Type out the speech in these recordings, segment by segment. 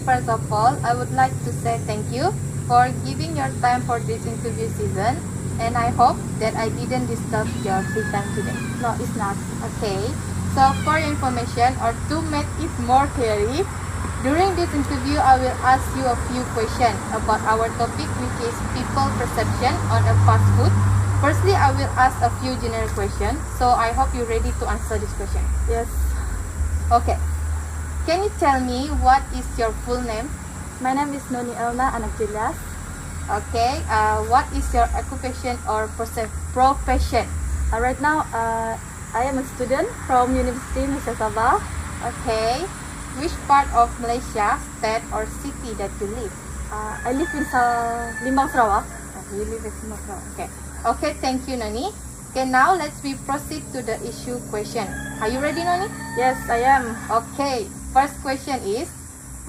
first of all, I would like to say thank you for giving your time for this interview season, and I hope that I didn't disturb your free time today. No, it's not. Okay, so for your information or to make it more clearly, during this interview I will ask you a few questions about our topic, which is people perception on a fast food. Firstly, I will ask a few general questions, so I hope you're ready to answer this question. Yes. Okay. Can you tell me what is your full name? My name is Noni Elna Anak Jelas. Okay. What is your occupation or profession? Right now, I am a student from University Malaysia Sabah. Okay. Which part of Malaysia, state or city that you live? I live in Limbang, Sarawak. You live in Singapore. Okay. Okay, thank you, Noni. Okay, now let's proceed to the issue question. Are you ready, Noni? Yes, I am. Okay. First question is,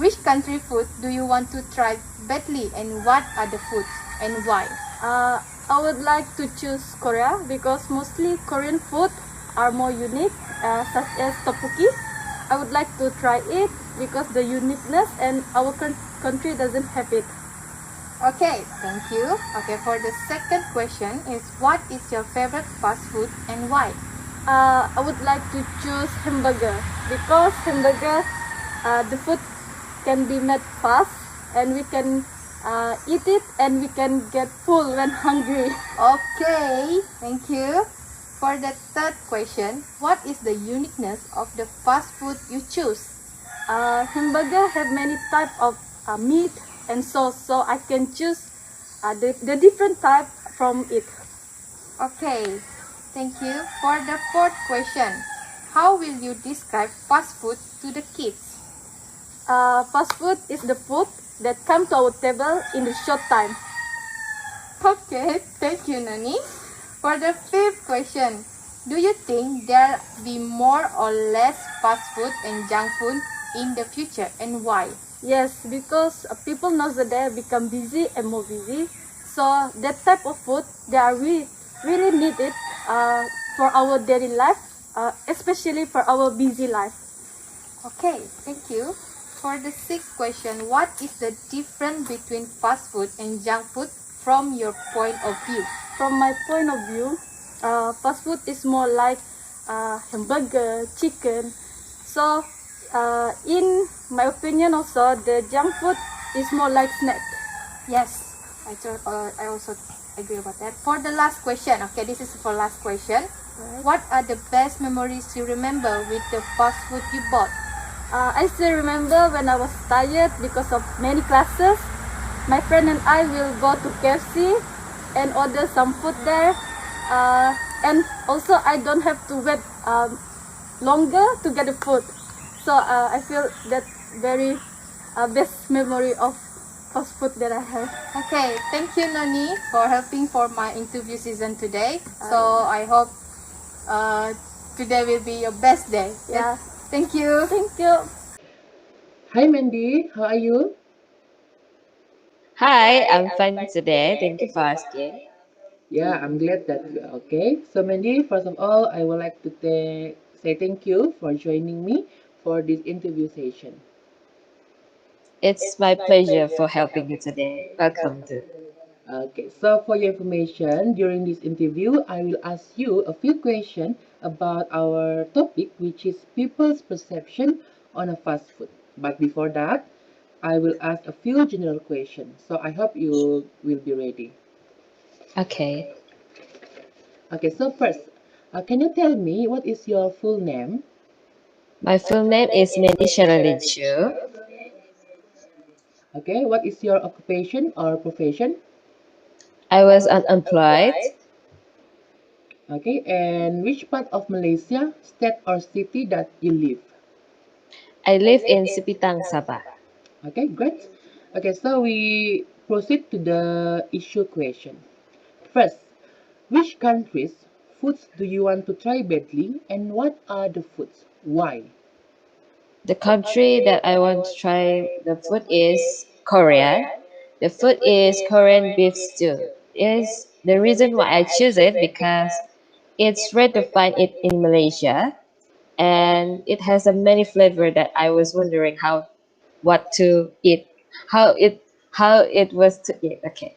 which country food do you want to try badly, and what are the foods and why? I would like to choose Korea because mostly Korean food are more unique, such as tteokbokki. I would like to try it because the uniqueness and our country doesn't have it. Okay, thank you. Okay, for the second question is, what is your favorite fast food and why? I would like to choose hamburger because hamburger, the food can be made fast and we can eat it and we can get full when hungry. Okay, thank you. For the third question, what is the uniqueness of the fast food you choose? Hamburger have many type of meat and sauce, so I can choose the different type from it. Okay, thank you. For the fourth question, how will you describe fast food to the kids? Fast food is the food that come to our table in a short time. Okay, thank you, Nani. For the fifth question, do you think there be more or less fast food and junk food in the future, and why? Yes, because people nowadays become busy and more busy, so that type of food they are really needed for our daily life, especially for our busy life. Okay, thank you. For the sixth question, what is the difference between fast food and junk food from your point of view? From my point of view, fast food is more like hamburger, chicken. So, in my opinion also, the junk food is more like snack. Yes, I also agree about that. For the last question, okay, this is for last question. Right. What are the best memories you remember with the fast food you bought? I still remember when I was tired because of many classes. My friend and I will go to KFC and order some food there. And also I don't have to wait longer to get the food. So I feel that very best memory of fast food that I have. Okay, thank you, Noni, for helping for my interview season today. So I hope today will be your best day. Yeah. Thank you. Thank you. Hi Mandy, how are you? Hi, I'm fine today. Thank you for asking. Yeah, I'm glad that you are okay. So Mandy, first of all, I would like to say thank you for joining me for this interview session. It's my pleasure for helping you today. Welcome to. Okay, so for your information, during this interview, I will ask you a few questions about our topic, which is people's perception on a fast food. But before that, I will ask a few general questions. So I hope you will be ready. Okay. Okay, so first, can you tell me what is your full name? My full name is Mandy Sherilyn Chu. Okay, what is your occupation or profession? I was unemployed. Okay, and which part of Malaysia, state or city that you live? I live in Sipitang, Sabah. Okay, great. Okay, so we proceed to the issue question. First, which countries' foods do you want to try badly, and what are the foods? Why? The country that I want to try the food is Korea. The food is Korean beef stew. Is the reason why I choose it because it's rare to find it in Malaysia and it has a many flavor that I was wondering how what to eat, how it how it was to eat. Okay.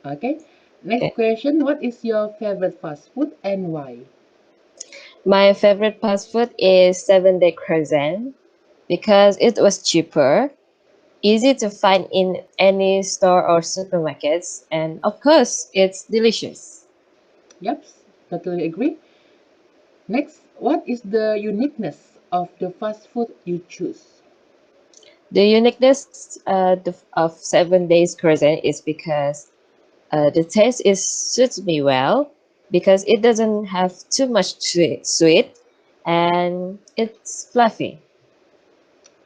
Okay. Next Okay. question. What is your favorite fast food and why? My favorite fast food is 7 Day Croissant because it was cheaper, easy to find in any store or supermarkets, and of course, it's delicious. Yep, totally agree. Next, what is the uniqueness of the fast food you choose? The uniqueness of 7 Days Croissant is because the taste is suits me well because it doesn't have too much sweet and it's fluffy.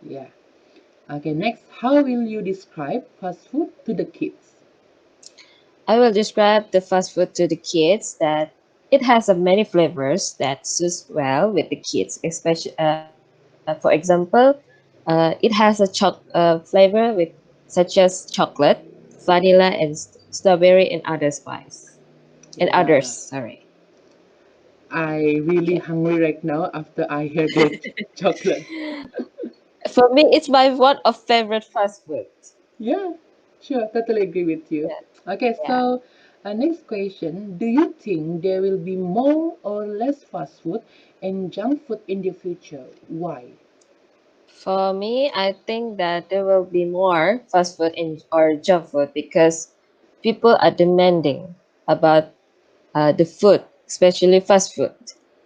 Yeah. Okay, next, how will you describe fast food to the kids? I will describe the fast food to the kids that it has a many flavors that suits well with the kids. Especially, for example, it has a flavor with such as chocolate, vanilla, and strawberry and other spice and others. Yeah, Sorry. I really Okay. hungry right now after I heard the chocolate. For me, it's my one of favorite fast food. Yeah, sure, totally agree with you. Yeah. Okay, Yeah. so next question. Do you think there will be more or less fast food and junk food in the future? Why? For me, I think that there will be more fast food or junk food because people are demanding about the food, especially fast food,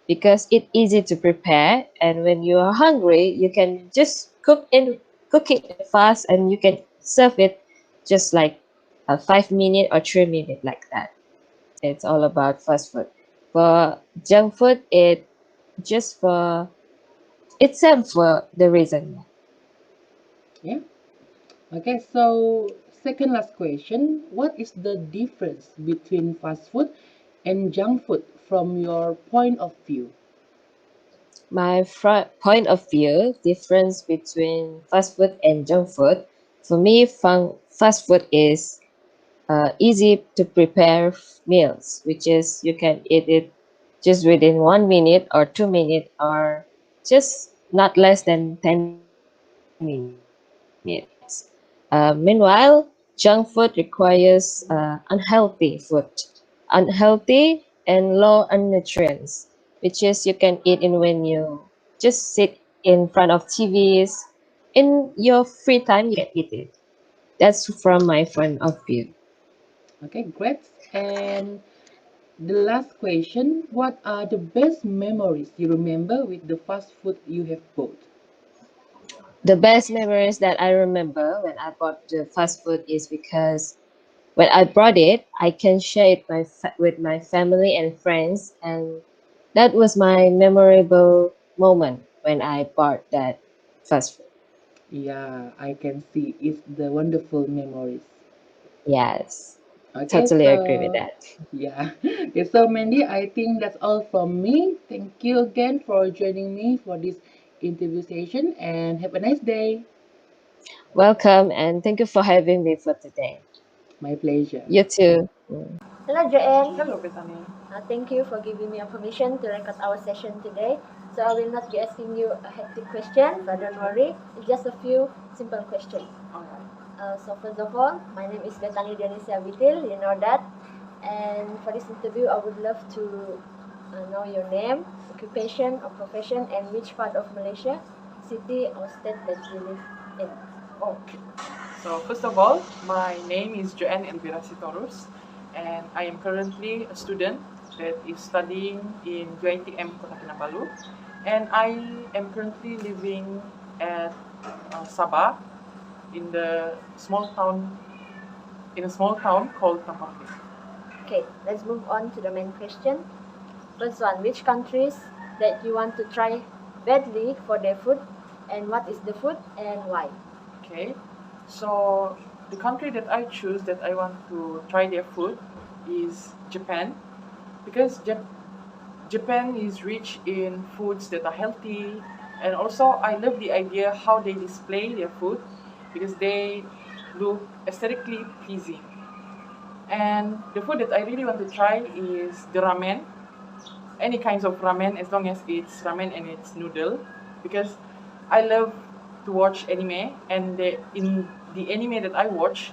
because it's easy to prepare. And when you are hungry, you can just cook it fast, and you can serve it just like 5 minutes or 3 minutes like that. It's all about fast food. For junk food, just for itself for the reason. Yeah. Okay, so second last question. What is the difference between fast food and junk food from your point of view? My point of view, difference between fast food and junk food. For me, fast food is easy to prepare meals, which is you can eat it just within 1 minute or 2 minutes or just not less than 10 minutes. Meanwhile, junk food requires unhealthy and low on nutrients, which is you can eat in when you just sit in front of TVs. In your free time, you can eat it. That's from my point of view. Okay, great. And the last question. What are the best memories you remember with the fast food you have bought? The best memories that I remember when I bought the fast food is because when I brought it, I can share it with my family and friends, and that was my memorable moment when I bought that fast food. Yeah, I can see it's the wonderful memories. Yes, Okay, totally agree with so that. yeah. Okay, so Mandy, I think that's all from me. Thank you again for joining me for this interview session and have a nice day. Welcome, and thank you for having me for today. My pleasure. You too. Mm. Hello, Joanne. Hello, Bethany. Thank you for giving me a permission to record our session today. So I will not be asking you a hectic question, so don't worry. It's just a few simple questions. Alright. So first of all, my name is Bethany Denisia Vitil, you know that. And for this interview, I would love to know your name, occupation or profession, and which part of Malaysia, city or state that you live in. Okay. So first of all, my name is Joanne Elvira Sitorus, and I am currently a student that is studying in UiTM Kota Kinabalu, and I am currently living at Sabah in the small town in a small town called Tampakli. Okay, let's move on to the main question. First one, which countries that you want to try badly for their food, and what is the food and why? Okay, so the country that I choose that I want to try their food is Japan because Japan is rich in foods that are healthy, and also I love the idea how they display their food because they look aesthetically pleasing. And the food that I really want to try is the ramen, any kinds of ramen as long as it's ramen and it's noodle, because I love to watch anime, and in the anime that I watch,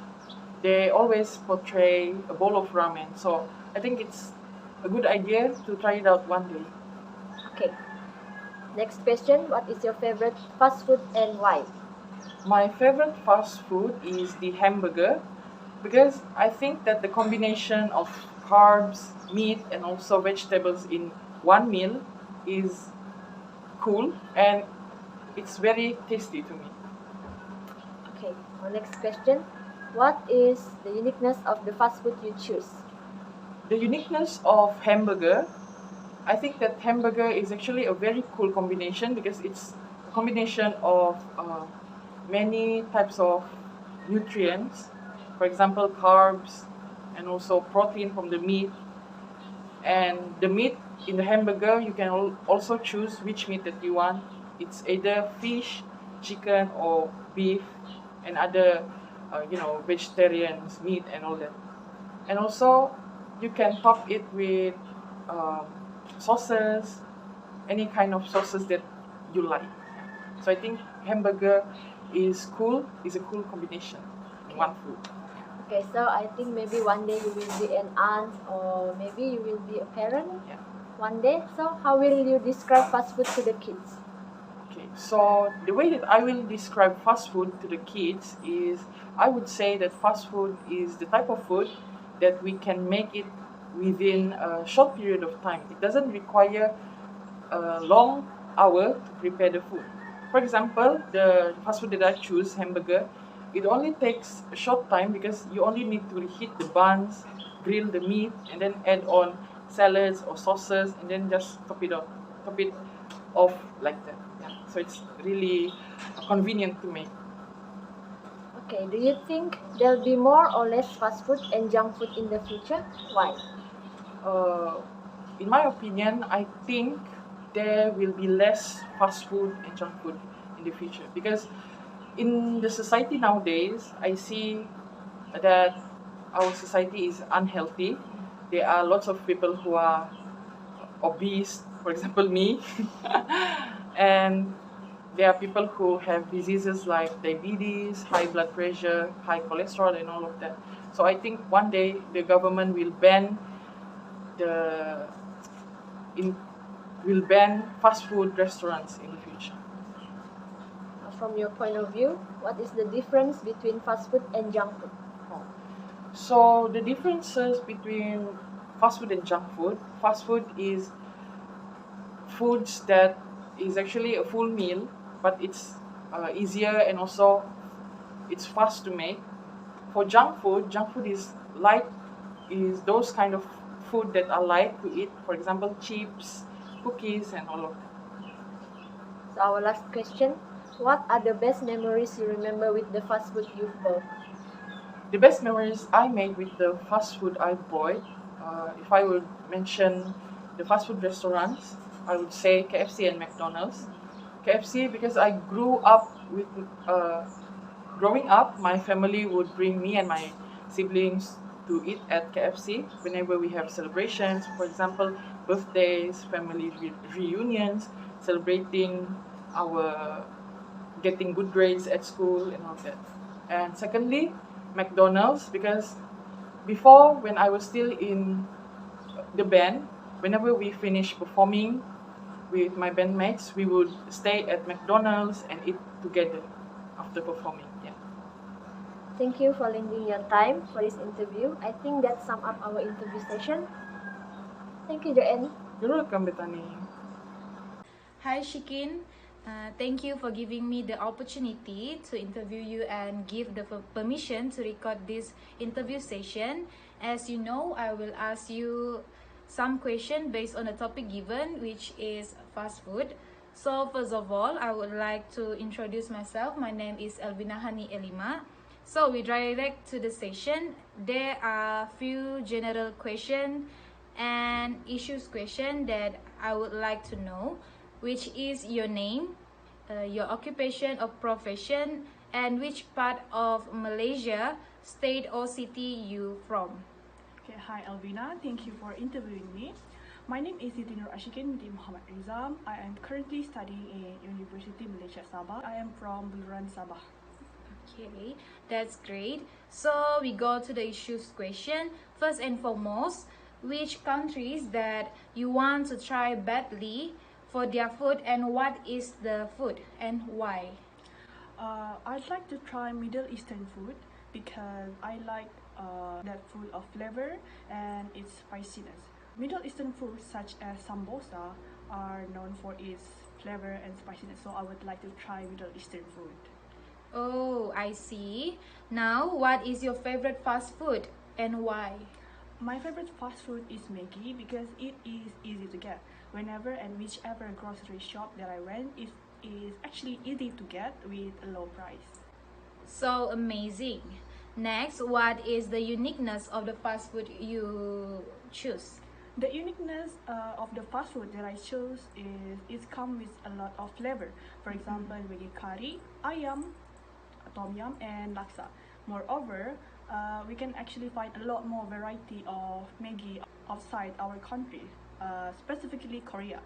they always portray a bowl of ramen. So I think it's a good idea to try it out one day. Okay. Next question. What is your favorite fast food and why? My favorite fast food is the hamburger because I think that the combination of carbs, meat, and also vegetables in one meal is cool and it's very tasty to me. Okay. Our next question. What is the uniqueness of the fast food you choose? The uniqueness of hamburger, I think that hamburger is actually a very cool combination because it's a combination of many types of nutrients, for example, carbs and also protein from the meat. And the meat in the hamburger, you can also choose which meat that you want. It's either fish, chicken, or beef, and other, vegetarians meat and all that. And also, you can top it with um, sauces, any kind of sauces that you like. So I think hamburger is cool. Is a cool combination in one food. Okay, so I think maybe one day you will be an aunt or maybe you will be a parent Yeah. one day. So how will you describe fast food to the kids? Okay, so the way that I will describe fast food to the kids is I would say that fast food is the type of food that we can make it within a short period of time. It doesn't require a long hour to prepare the food. For example, the fast food that I choose, hamburger, it only takes a short time because you only need to reheat the buns, grill the meat, and then add on salads or sauces, and then just top it off like that. Yeah. So it's really convenient to make. Okay, do you think there'll be more or less fast food and junk food in the future? Why? Uh, in my opinion, I think there will be less fast food and junk food in the future because in the society nowadays, I see that our society is unhealthy. There are lots of people who are obese, for example, me, and there are people who have diseases like diabetes, high blood pressure, high cholesterol, and all of that. So I think one day the government will the in will ban fast food restaurants in the future. From your point of view, what is the difference between fast food and junk food? So the differences between fast food and junk food, fast food is foods that is actually a full meal, but it's easier and also it's fast to make. For junk food is light, is those kind of food that are light to eat. For example, chips, cookies, and all of that. So our last question, what are the best memories you remember with the fast food you've bought? The best memories I made with the fast food I bought, if I would mention the fast food restaurants, I would say KFC and McDonald's. KFC because I grew up with, growing up, my family would bring me and my siblings to eat at KFC whenever we have celebrations, for example, birthdays, family reunions, celebrating our getting good grades at school and all that. And secondly, McDonald's because before when I was still in the band, whenever we finish performing with my bandmates, we would stay at McDonald's and eat together after performing. Yeah. Thank you for lending your time for this interview. I think that sums up our interview session. Thank you, Joanne. You're welcome, Bethany. Hi Shikin, thank you for giving me the opportunity to interview you and give the permission to record this interview session. As you know, I will ask you some question based on the topic given, which is fast food. So first of all, I would like to introduce myself. My name is Elvina Hani Elima. So we direct to the session. There are few general questions and issues question that I would like to know, which is your name, your occupation or profession, and which part of Malaysia, state or city you from. Okay, hi Alvina, thank you for interviewing me. My name is Siti Nur Ashikin binti Muhammad Rizam. I am currently studying in University Malaysia Sabah. I am from Buluran, Sabah. Okay, that's great. So we go to the issues question. First and foremost, which countries that you want to try badly for their food, and what is the food and why? I'd like to try Middle Eastern food because I like that full of flavor and its spiciness. Middle Eastern foods such as sambosa are known for its flavor and spiciness, so I would like to try Middle Eastern food. Oh, I see. Now, what is your favorite fast food and why? My favorite fast food is Maggi because it is easy to get. Whenever and whichever grocery shop that I went, it is actually easy to get with a low price. So amazing. Next, what is the uniqueness of the fast food you choose? The uniqueness of the fast food that I chose is it comes with a lot of flavor. For example, veggie curry, ayam, tom yum, and laksa. Moreover, we can actually find a lot more variety of Maggi outside our country, specifically Korea.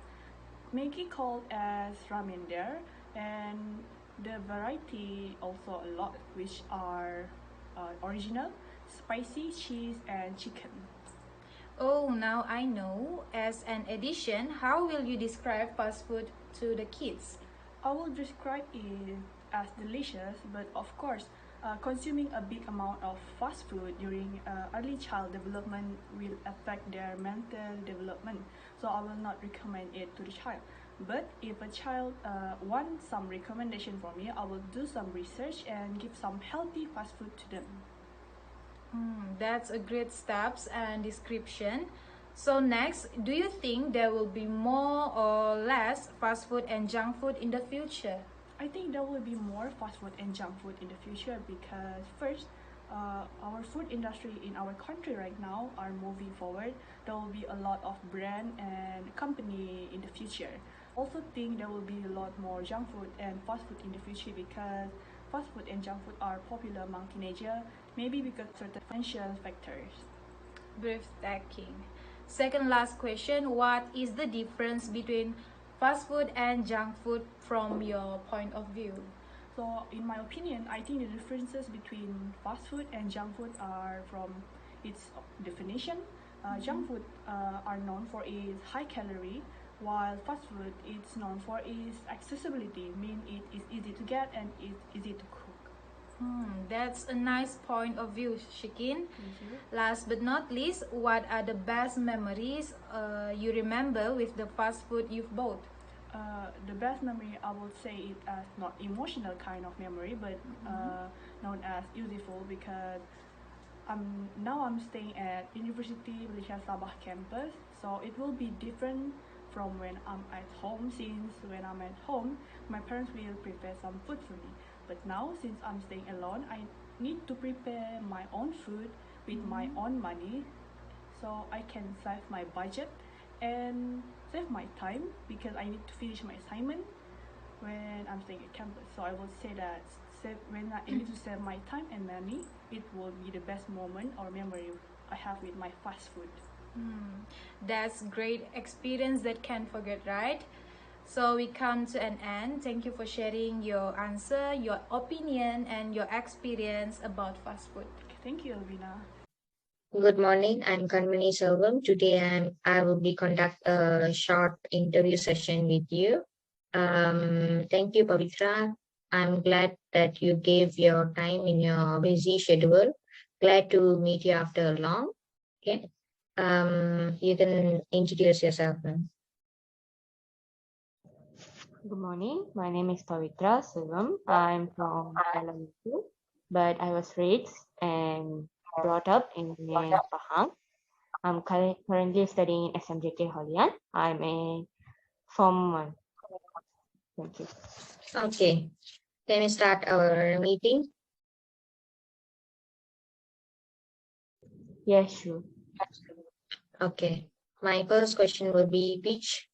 Maggi called as ramen there, and the variety also a lot, which are original, spicy, cheese, and chicken. Oh, now I know. As an addition, how will you describe fast food to the kids? I will describe it as delicious, but of course, consuming a big amount of fast food during early child development will affect their mental development. So I will not recommend it to the child. But if a child wants some recommendation from me, I will do some research and give some healthy fast food to them. That's a great steps and description. So next, do you think there will be more or less fast food and junk food in the future? I think there will be more fast food and junk food in the future because first, our food industry in our country right now are moving forward. There will be a lot of brand and company in the future. Also think there will be a lot more junk food and fast food in the future because fast food and junk food are popular among teenagers, maybe because of certain financial factors. Breathtaking. Second last question, what is the difference between fast food and junk food from your point of view? So in my opinion, I think the differences between fast food and junk food are from its definition. Junk food are known for its high calorie, while fast food is known for its accessibility, meaning it is easy to get and it's easy to cook. That's a nice point of view, Shikin. Thank you. Last but not least, what are the best memories you remember with the fast food you've bought? The best memory I would say it as not emotional kind of memory, but known as useful because now I'm staying at University Malaysia Sabah campus, so it will be different from when I'm at home, since when I'm at home, my parents will prepare some food for me. But now, since I'm staying alone, I need to prepare my own food with my own money, so I can save my budget and save my time because I need to finish my assignment when I'm staying at campus. So I will say that when I need to save my time and money, it will be the best moment or memory I have with my fast food. That's great experience that can't forget, right? So we come to an end. Thank you for sharing your answer, your opinion, and your experience about fast food. Thank you, Elvina. Good morning. I'm Kanmani Selvam. Today I will be conduct a short interview session with you. Thank you, Pavitra. I'm glad that you gave your time in your busy schedule. Glad to meet you after long. Okay. You can introduce yourself now. Good morning. My name is Pavitra Selvam. I'm from Thailand, but I was raised and brought up in Pahang. I'm currently studying in SMJK Holian. I'm a Form 1. Thank you. Okay. Can we start our meeting? Yeah, sure. Okay. My first question will be, which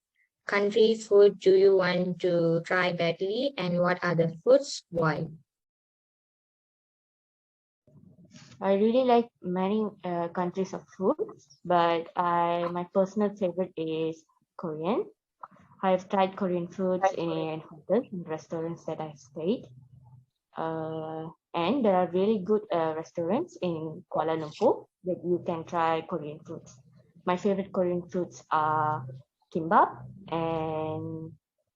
country food do you want to try badly, and what other foods? Why? I really like many countries of food, but my personal favorite is Korean. I've tried Korean foods in hotels and restaurants that I've stayed. And there are really good restaurants in Kuala Lumpur that you can try Korean foods. My favorite Korean foods are kimbap and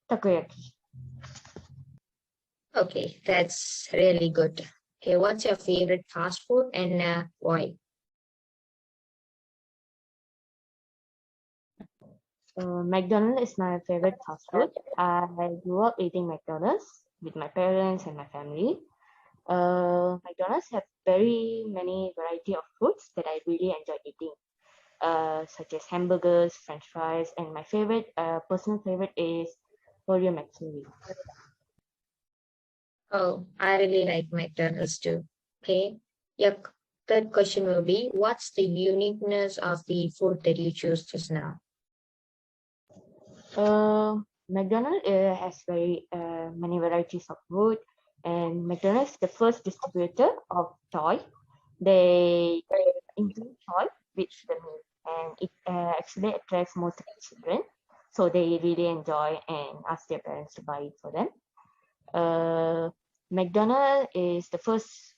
takoyaki. Okay, that's really good. Okay, what's your favorite fast food and why? McDonald's is my favorite fast food. I grew up eating McDonald's with my parents and my family. McDonald's have very many variety of foods that I really enjoy eating, such as hamburgers, French fries, and my favorite, personal favorite is Oreo McFlurry. Oh, I really like McDonald's too. Okay, your third question will be, what's the uniqueness of the food that you choose just now? McDonald's has very many varieties of food, and McDonald's is the first distributor of toy. They include toy with the meal, and it actually attracts most of the children, so they really enjoy and ask their parents to buy it for them. McDonald's is the first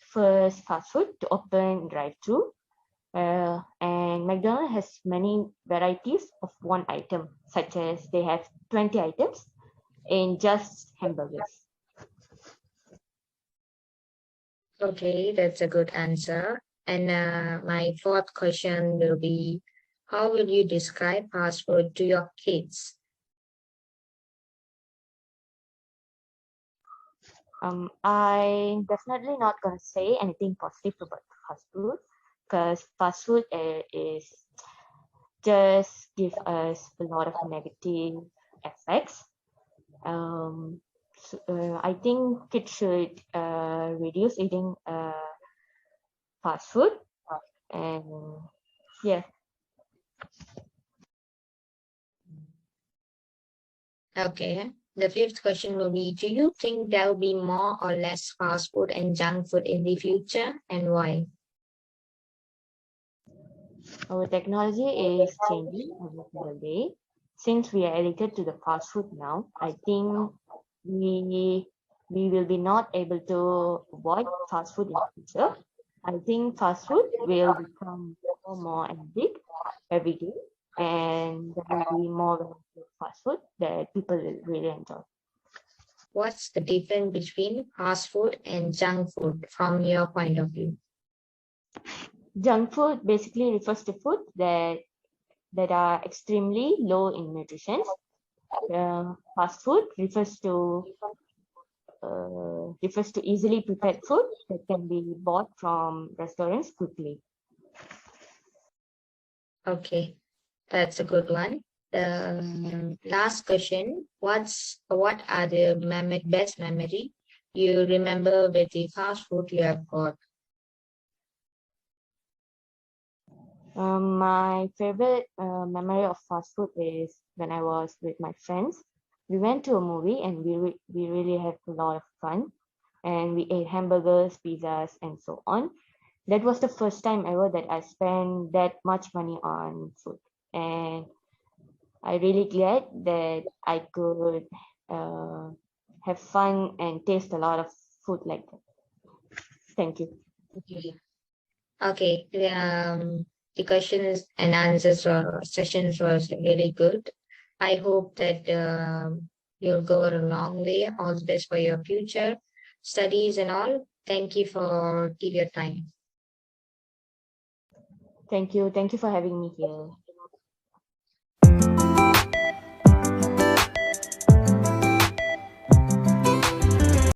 fast food to open drive-through, and McDonald's has many varieties of one item, such as they have 20 items in just hamburgers. Okay, that's a good answer. And my fourth question will be, how will you describe fast food to your kids? I'm definitely not gonna say anything positive about fast food because fast food is just give us a lot of negative effects. I think kids should reduce eating fast food, and yeah. Okay. The fifth question will be, do you think there'll be more or less fast food and junk food in the future, and why? Our technology is changing every single day. Since we are addicted to the fast food now, I think we we will be not able to avoid fast food in the future. I think fast food will become more and big every day, and there will be more varieties of fast food that people will really enjoy. What's the difference between fast food and junk food from your point of view? Junk food basically refers to food that are extremely low in nutrition. Fast food refers to easily prepared food that can be bought from restaurants quickly. Okay, that's a good one. The last question, what are the best memory you remember with the fast food you have got? My favorite memory of fast food is when I was with my friends. We went to a movie and we really had a lot of fun, and we ate hamburgers, pizzas, and so on. That was the first time ever that I spent that much money on food, and I really glad that I could uh, have fun and taste a lot of food like that. Thank you. Okay. Okay, the questions and answers sessions was really good. I hope that you'll go a long way. All the best for your future studies and all. Thank you for give your time. Thank you. Thank you for having me here.